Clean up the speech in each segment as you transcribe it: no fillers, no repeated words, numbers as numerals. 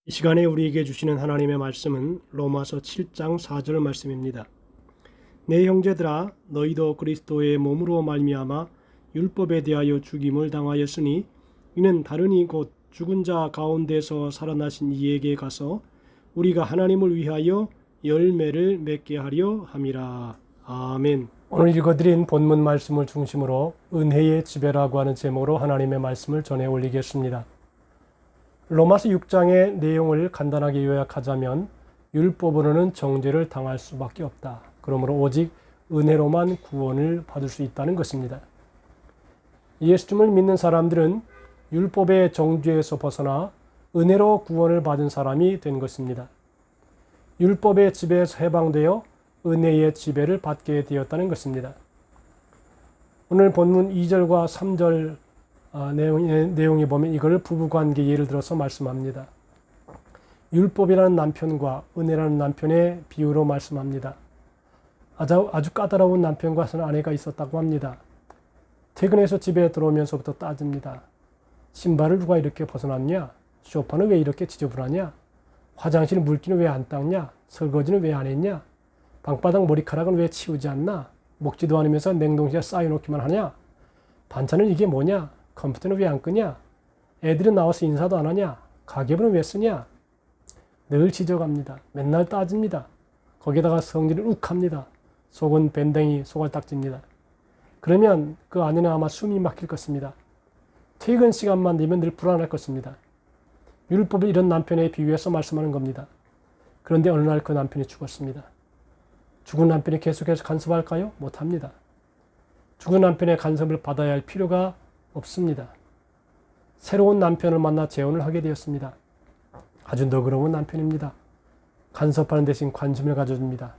이 시간에 우리에게 주시는 하나님의 말씀은 로마서 7장 4절 말씀입니다. 내 형제들아 너희도 그리스도의 몸으로 말미암아 율법에 대하여 죽임을 당하였으니 이는 다르니 곧 죽은 자 가운데서 살아나신 이에게 가서 우리가 하나님을 위하여 열매를 맺게 하려 함이라. 아멘. 오늘 읽어드린 본문 말씀을 중심으로 은혜의 지배라고 하는 제목으로 하나님의 말씀을 전해 올리겠습니다. 로마서 6장의 내용을 간단하게 요약하자면 율법으로는 정죄를 당할 수밖에 없다. 그러므로 오직 은혜로만 구원을 받을 수 있다는 것입니다. 예수님을 믿는 사람들은 율법의 정죄에서 벗어나 은혜로 구원을 받은 사람이 된 것입니다. 율법의 지배에서 해방되어 은혜의 지배를 받게 되었다는 것입니다. 오늘 본문 2절과 3절 내용에 보면 이걸 부부관계 예를 들어서 말씀합니다. 율법이라는 남편과 은혜라는 남편의 비유로 말씀합니다. 아주 까다로운 남편과 아내가 있었다고 합니다. 퇴근해서 집에 들어오면서부터 따집니다. 신발을 누가 이렇게 벗어놨냐? 소파는 왜 이렇게 지저분하냐? 화장실 물기는 왜 안 닦냐? 설거지는 왜 안 했냐? 방바닥 머리카락은 왜 치우지 않나? 먹지도 않으면서 냉동실에 쌓여놓기만 하냐? 반찬은 이게 뭐냐? 컴퓨터는 왜 안 끄냐? 애들은 나와서 인사도 안 하냐? 가계부는 왜 쓰냐? 늘 지적합니다. 맨날 따집니다. 거기다가 성질을 욱합니다. 속은 밴댕이 소갈딱지입니다. 그러면 그 아내는 아마 숨이 막힐 것입니다. 퇴근 시간만 되면 늘 불안할 것입니다. 율법을 이런 남편에 비유해서 말씀하는 겁니다. 그런데 어느 날 그 남편이 죽었습니다. 죽은 남편이 계속해서 간섭할까요? 못합니다. 죽은 남편의 간섭을 받아야 할 필요가 없습니다. 새로운 남편을 만나 재혼을 하게 되었습니다. 아주 너그러운 남편입니다. 간섭하는 대신 관심을 가져줍니다.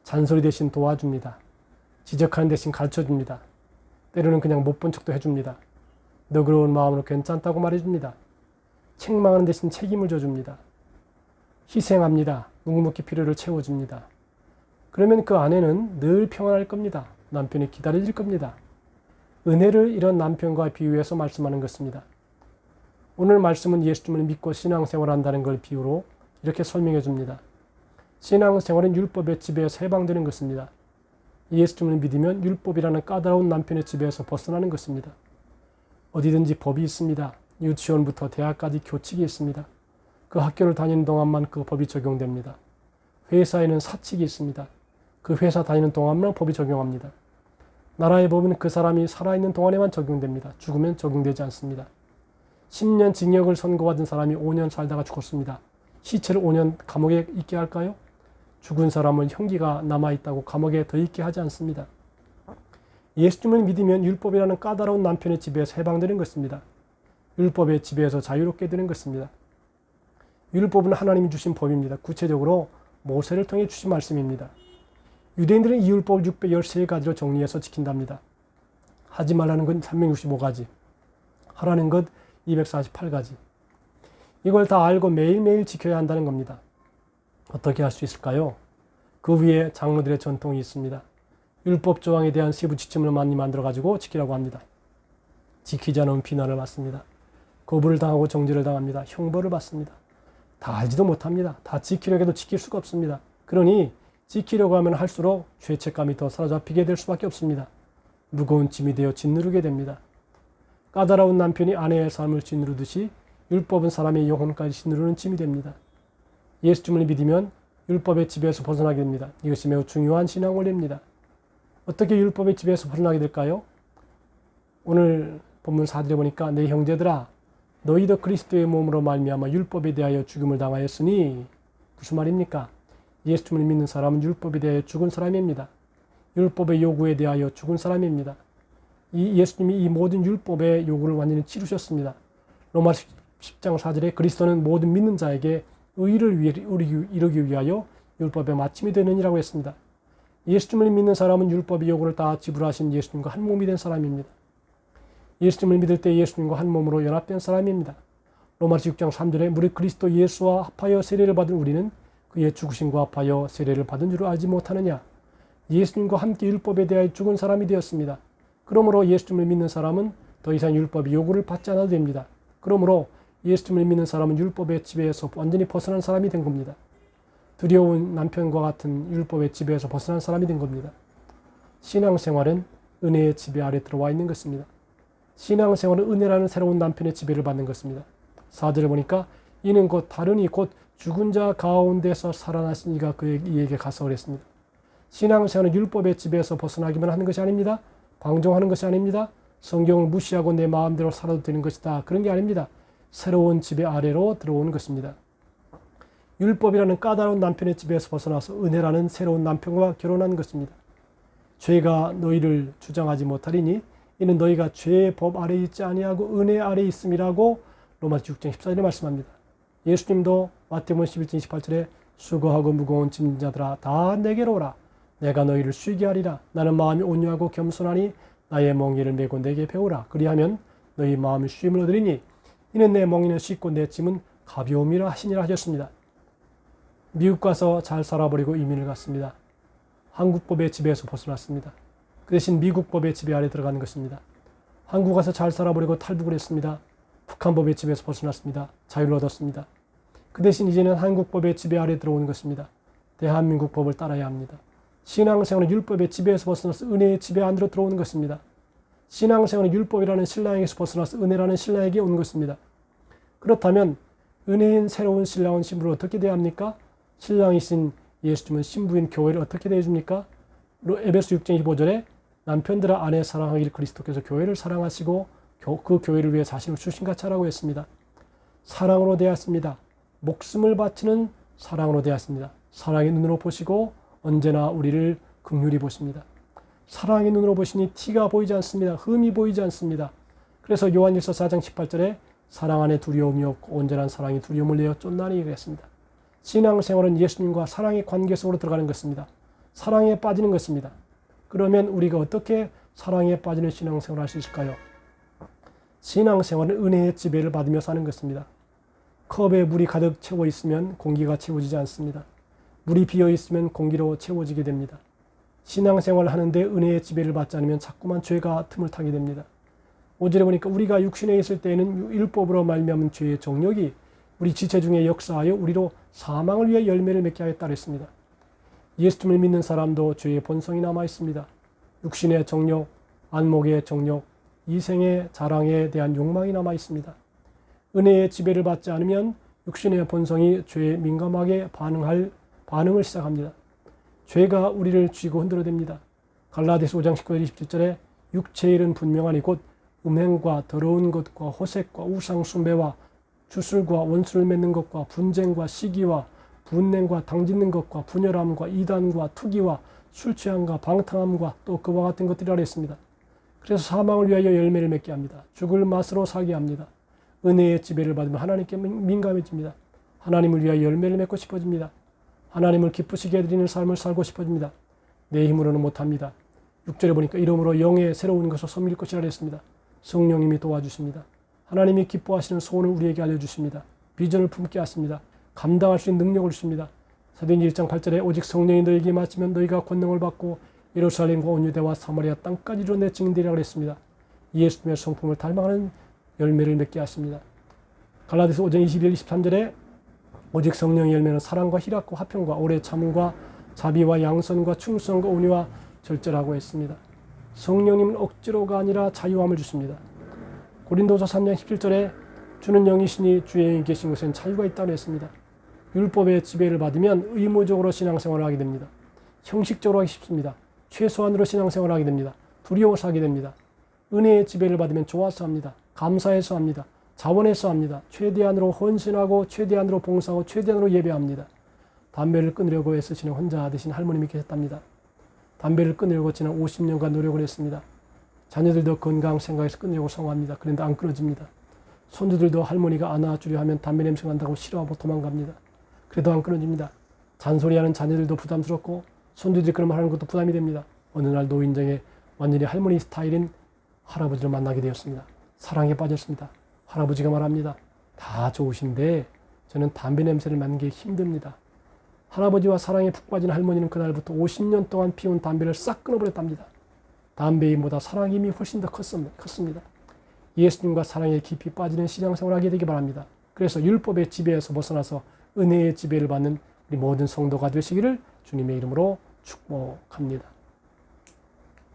잔소리 대신 도와줍니다. 지적하는 대신 가르쳐줍니다. 때로는 그냥 못 본 척도 해줍니다. 너그러운 마음으로 괜찮다고 말해줍니다. 책망하는 대신 책임을 져줍니다. 희생합니다. 묵묵히 필요를 채워줍니다. 그러면 그 아내는 늘 평안할 겁니다. 남편이 기다려질 겁니다. 은혜를 이런 남편과 비유해서 말씀하는 것입니다. 오늘 말씀은 예수님을 믿고 신앙생활을 한다는 걸 비유로 이렇게 설명해 줍니다. 신앙생활은 율법의 지배에서 해방되는 것입니다. 예수님을 믿으면 율법이라는 까다로운 남편의 지배에서 벗어나는 것입니다. 어디든지 법이 있습니다. 유치원부터 대학까지 교칙이 있습니다. 그 학교를 다니는 동안만 그 법이 적용됩니다. 회사에는 사칙이 있습니다. 그 회사 다니는 동안만 법이 적용합니다. 나라의 법은 그 사람이 살아있는 동안에만 적용됩니다. 죽으면 적용되지 않습니다. 10년 징역을 선고받은 사람이 5년 살다가 죽었습니다. 시체를 5년 감옥에 있게 할까요? 죽은 사람은 형기가 남아있다고 감옥에 더 있게 하지 않습니다. 예수님을 믿으면 율법이라는 까다로운 남편의 지배에서 해방되는 것입니다. 율법의 지배에서 자유롭게 되는 것입니다. 율법은 하나님이 주신 법입니다. 구체적으로 모세를 통해 주신 말씀입니다. 유대인들은 이 율법을 613가지로 정리해서 지킨답니다. 하지 말라는 건 365가지, 하라는 것 248가지. 이걸 다 알고 매일매일 지켜야 한다는 겁니다. 어떻게 할 수 있을까요? 그 위에 장로들의 전통이 있습니다. 율법 조항에 대한 세부 지침을 많이 만들어가지고 지키라고 합니다. 지키지 않으면 비난을 받습니다. 거부를 당하고 정죄를 당합니다. 형벌을 받습니다. 다 알지도 못합니다. 다 지키려고 해도 지킬 수가 없습니다. 그러니 지키려고 하면 할수록 죄책감이 더 사로잡히게 될 수밖에 없습니다. 무거운 짐이 되어 짓누르게 됩니다. 까다로운 남편이 아내의 삶을 짓누르듯이 율법은 사람의 영혼까지 짓누르는 짐이 됩니다. 예수님을 믿으면 율법의 지배에서 벗어나게 됩니다. 이것이 매우 중요한 신앙 원리입니다. 어떻게 율법의 지배에서 벗어나게 될까요? 오늘 본문 4절에 보니까 내 형제들아 너희도 그리스도의 몸으로 말미암아 율법에 대하여 죽음을 당하였으니 무슨 말입니까? 예수님을 믿는 사람은 율법에 대하여 죽은 사람입니다. 율법의 요구에 대하여 죽은 사람입니다. 예수님이 이 모든 율법의 요구를 완전히 치르셨습니다. 로마서 10장 4절에 그리스도는 모든 믿는 자에게 의를 이루기 위하여 율법의 마침이 되느니라고 했습니다. 예수님을 믿는 사람은 율법의 요구를 다 지불하신 예수님과 한 몸이 된 사람입니다. 예수님을 믿을 때 예수님과 한 몸으로 연합된 사람입니다. 로마서 6장 3절에 무릇 그리스도 예수와 합하여 세례를 받은 우리는 그의 죽으심과 합하여 세례를 받은 줄 알지 못하느냐? 예수님과 함께 율법에 대하여 죽은 사람이 되었습니다. 그러므로 예수님을 믿는 사람은 더 이상 율법의 요구를 받지 않아도 됩니다. 그러므로 예수님을 믿는 사람은 율법의 지배에서 완전히 벗어난 사람이 된 겁니다. 두려운 남편과 같은 율법의 지배에서 벗어난 사람이 된 겁니다. 신앙생활은 은혜의 지배 아래 들어와 있는 것입니다. 신앙생활은 은혜라는 새로운 남편의 지배를 받는 것입니다. 4절에 보니까 이는 곧 다르니 곧 죽은 자 가운데서 살아나신 이가 이에게 가서 그랬습니다. 신앙생활은 율법의 지배에서 벗어나기만 하는 것이 아닙니다. 방종하는 것이 아닙니다. 성경을 무시하고 내 마음대로 살아도 되는 것이다. 그런 게 아닙니다. 새로운 지배 아래로 들어오는 것입니다. 율법이라는 까다로운 남편의 지배에서 벗어나서 은혜라는 새로운 남편과 결혼한 것입니다. 죄가 너희를 주장하지 못하리니 이는 너희가 죄의 법 아래에 있지 아니하고 은혜 아래에 있음이라고 로마서 6장 14절에 말씀합니다. 예수님도 마태복음 11장 28절에 수고하고 무거운 짐진 자들아 다 내게로 오라. 내가 너희를 쉬게 하리라. 나는 마음이 온유하고 겸손하니 나의 멍에를 메고 내게 배우라. 그리하면 너희 마음이 쉼을 얻으리니 이는 내 멍에는 쉽고 내 짐은 가벼움이라 하시니라 하셨습니다. 미국 가서 잘 살아버리고 이민을 갔습니다. 한국법의 지배에서 벗어났습니다. 그 대신 미국법의 지배 아래 들어가는 것입니다. 한국 가서 잘 살아버리고 탈북을 했습니다. 북한법의 지배에서 벗어났습니다. 자유를 얻었습니다. 그 대신 이제는 한국법의 지배 아래 들어오는 것입니다. 대한민국 법을 따라야 합니다. 신앙생활은 율법의 지배에서 벗어나서 은혜의 지배 안으로 들어오는 것입니다. 신앙생활은 율법이라는 신랑에게서 벗어나서 은혜라는 신랑에게 온 것입니다. 그렇다면 은혜인 새로운 신랑은 신부를 어떻게 대합니까? 신랑이신 예수님은 신부인 교회를 어떻게 대해줍니까? 에베소 6장 25절에 남편들아 아내 사랑하기를 그리스도께서 교회를 사랑하시고 그 교회를 위해 자신을 주신같이 하라고 했습니다. 사랑으로 대하십니다. 목숨을 바치는 사랑으로 대하십니다. 사랑의 눈으로 보시고 언제나 우리를 긍휼히 보십니다. 사랑의 눈으로 보시니 티가 보이지 않습니다. 흠이 보이지 않습니다. 그래서 요한일서 4장 18절에 사랑 안에 두려움이 없고 온전한 사랑이 두려움을 내어 쫓나니 그랬습니다. 신앙생활은 예수님과 사랑의 관계 속으로 들어가는 것입니다. 사랑에 빠지는 것입니다. 그러면 우리가 어떻게 사랑에 빠지는 신앙생활을 할 수 있을까요? 신앙생활은 은혜의 지배를 받으며 사는 것입니다. 컵에 물이 가득 채워 있으면 공기가 채워지지 않습니다. 물이 비어 있으면 공기로 채워지게 됩니다. 신앙생활을 하는데 은혜의 지배를 받지 않으면 자꾸만 죄가 틈을 타게 됩니다. 5절에 보니까 우리가 육신에 있을 때에는 율법으로 말미암은 죄의 정욕이 우리 지체 중에 역사하여 우리로 사망을 위해 열매를 맺게 하였다 그랬습니다. 예수님을 믿는 사람도 죄의 본성이 남아 있습니다. 육신의 정욕, 안목의 정욕, 이생의 자랑에 대한 욕망이 남아 있습니다. 은혜의 지배를 받지 않으면 육신의 본성이 죄에 민감하게 반응을 시작합니다. 죄가 우리를 쥐고 흔들어댑니다. 갈라디아서 5장 19절 27절에 육체의 일은 분명하니 곧 음행과 더러운 것과 호색과 우상 숭배와 주술과 원수를 맺는 것과 분쟁과 시기와 분냉과 당짓는 것과 분열함과 이단과 투기와 술 취함과 방탕함과 또 그와 같은 것들이라 했습니다. 그래서 사망을 위하여 열매를 맺게 합니다. 죽을 맛으로 살게 합니다. 은혜의 지배를 받으면 하나님께 민감해집니다. 하나님을 위하여 열매를 맺고 싶어집니다. 하나님을 기쁘시게 해드리는 삶을 살고 싶어집니다. 내 힘으로는 못합니다. 6절에 보니까 이러므로 영의 새로운 것을 섬길 것이라 했습니다. 성령님이 도와주십니다. 하나님이 기뻐하시는 소원을 우리에게 알려주십니다. 비전을 품게 하십니다. 감당할 수 있는 능력을 주십니다. 사도행전 1장 8절에 오직 성령이 너희에게 임하시면 너희가 권능을 받고 예루살렘과 온 유대와 사마리아 땅까지 이루어 내 증인되리라 그랬습니다. 예수님의 성품을 닮아가는 열매를 맺게 하십니다. 갈라디아서 5장 22절 23절에 오직 성령의 열매는 사랑과 희락과 화평과 오래 참음과 자비와 양선과 충성과 온유와 절제라고 했습니다. 성령님은 억지로가 아니라 자유함을 주십니다. 고린도서 3장 17절에 주는 영이시니 주의 영이 계신 것은 자유가 있다고 했습니다. 율법의 지배를 받으면 의무적으로 신앙생활을 하게 됩니다. 형식적으로 하기 쉽습니다. 최소한으로 신앙생활을 하게 됩니다. 두려워서 하게 됩니다. 은혜의 지배를 받으면 좋아서 합니다. 감사해서 합니다. 자원해서 합니다. 최대한으로 헌신하고 최대한으로 봉사하고 최대한으로 예배합니다. 담배를 끊으려고 애쓰시는 혼자 되신 할머님이 계셨답니다. 담배를 끊으려고 지난 50년간 노력을 했습니다. 자녀들도 건강 생각해서 끊으려고 성공합니다. 그런데 안 끊어집니다. 손주들도 할머니가 안아주려 하면 담배 냄새가 난다고 싫어하고 도망갑니다. 그래도 안 끊어집니다. 잔소리하는 자녀들도 부담스럽고 손주들이 그런 말 하는 것도 부담이 됩니다. 어느 날 노인정에 완전히 할머니 스타일인 할아버지를 만나게 되었습니다. 사랑에 빠졌습니다. 할아버지가 말합니다. 다 좋으신데 저는 담배 냄새를 맡는 게 힘듭니다. 할아버지와 사랑에 푹 빠진 할머니는 그날부터 50년 동안 피운 담배를 싹 끊어버렸답니다. 담배의 힘보다 사랑의 힘이 훨씬 더 컸습니다. 예수님과 사랑에 깊이 빠지는 신앙생활을 하게 되기 바랍니다. 그래서 율법의 지배에서 벗어나서 은혜의 지배를 받는 우리 모든 성도가 되시기를 주님의 이름으로 축복합니다.